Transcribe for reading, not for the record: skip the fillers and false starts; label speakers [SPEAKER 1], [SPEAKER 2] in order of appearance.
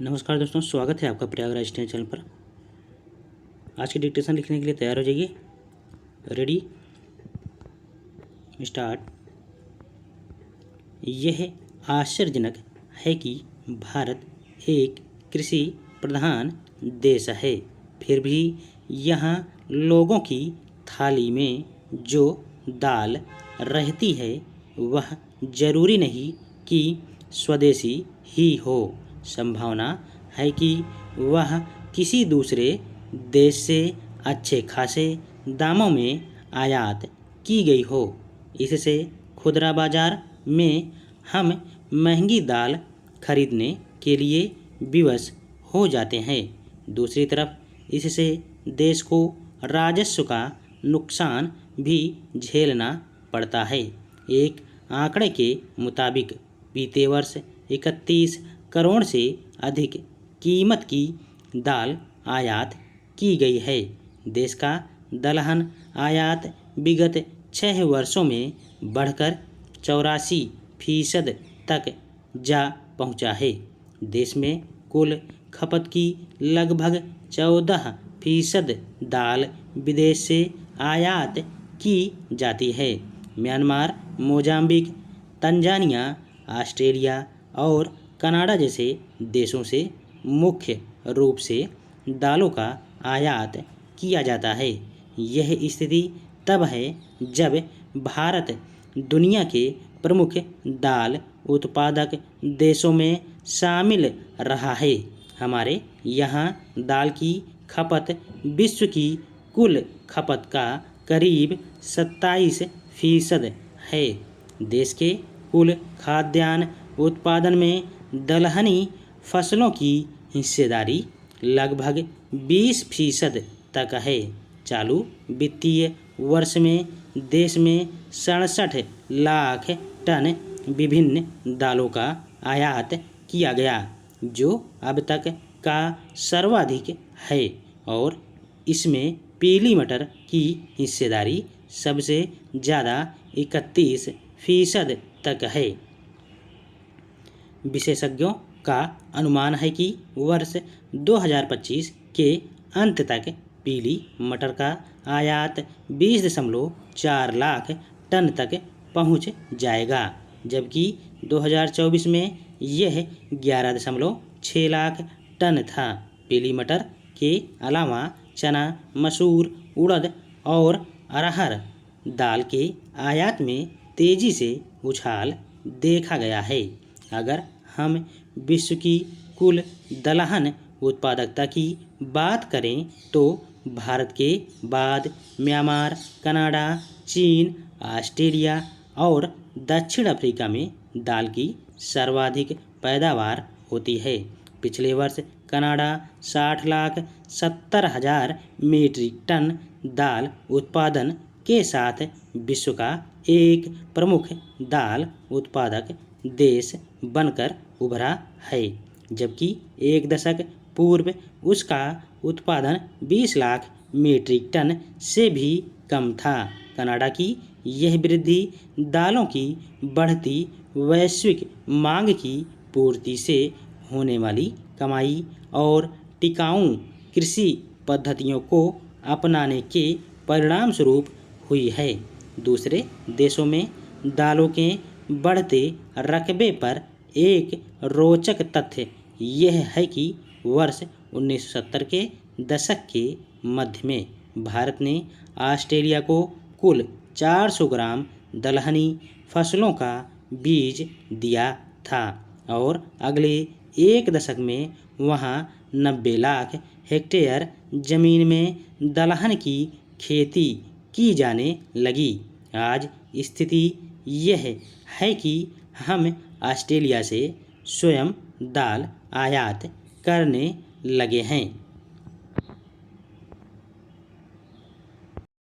[SPEAKER 1] नमस्कार दोस्तों, स्वागत है आपका प्रयागराज स्टडी चैनल पर। आज की डिक्टेशन लिखने के लिए तैयार हो जाइए। Ready, start. यह आश्चर्यजनक है कि भारत एक कृषि प्रधान देश है, फिर भी यहाँ लोगों की थाली में जो दाल रहती है वह जरूरी नहीं कि स्वदेशी ही हो। संभावना है कि वह किसी दूसरे देश से अच्छे खासे दामों में आयात की गई हो। इससे खुदरा बाजार में हम महंगी दाल खरीदने के लिए विवश हो जाते हैं। दूसरी तरफ इससे देश को राजस्व का नुकसान भी झेलना पड़ता है। एक आंकड़े के मुताबिक बीते वर्ष 31 करोड़ से अधिक कीमत की दाल आयात की गई है। देश का दलहन आयात विगत 6 वर्षों में बढ़कर 84% तक जा पहुंचा है। देश में कुल खपत की लगभग 14% दाल विदेश से आयात की जाती है। म्यांमार, मोजाम्बिक, तंजानिया, ऑस्ट्रेलिया और कनाडा जैसे देशों से मुख्य रूप से दालों का आयात किया जाता है। यह स्थिति तब है जब भारत दुनिया के प्रमुख दाल उत्पादक देशों में शामिल रहा है। हमारे यहाँ दाल की खपत विश्व की कुल खपत का करीब 27% है। देश के कुल खाद्यान्न उत्पादन में दलहनी फसलों की हिस्सेदारी लगभग 20% तक है। चालू वित्तीय वर्ष में देश में 67 लाख टन विभिन्न दालों का आयात किया गया, जो अब तक का सर्वाधिक है, और इसमें पीली मटर की हिस्सेदारी सबसे ज़्यादा 31% तक है। विशेषज्ञों का अनुमान है कि वर्ष 2025 के अंत तक पीली मटर का आयात 20.4 लाख टन तक पहुंच जाएगा, जबकि 2024 में यह 11.6 लाख टन था। पीली मटर के अलावा चना, मसूर, उड़द और अरहर दाल के आयात में तेजी से उछाल देखा गया है। अगर हम विश्व की कुल दलहन उत्पादकता की बात करें तो भारत के बाद म्यांमार, कनाडा, चीन, ऑस्ट्रेलिया और दक्षिण अफ्रीका में दाल की सर्वाधिक पैदावार होती है। पिछले वर्ष कनाडा 60,70,000 मीट्रिक टन दाल उत्पादन के साथ विश्व का एक प्रमुख दाल उत्पादक देश बनकर उभरा है, जबकि एक दशक पूर्व उसका उत्पादन 20 लाख मीट्रिक टन से भी कम था। कनाडा की यह वृद्धि दालों की बढ़ती वैश्विक मांग की पूर्ति से होने वाली कमाई और टिकाऊ कृषि पद्धतियों को अपनाने के परिणामस्वरूप हुई है। दूसरे देशों में दालों के बढ़ते रकबे पर एक रोचक तथ्य यह है कि वर्ष 1970 के दशक के मध्य में भारत ने ऑस्ट्रेलिया को कुल 400 ग्राम दलहनी फसलों का बीज दिया था, और अगले एक दशक में वहां 90 लाख हेक्टेयर जमीन में दलहन की खेती की जाने लगी। आज स्थिति यह है कि हम ऑस्ट्रेलिया से स्वयं दाल आयात करने लगे हैं।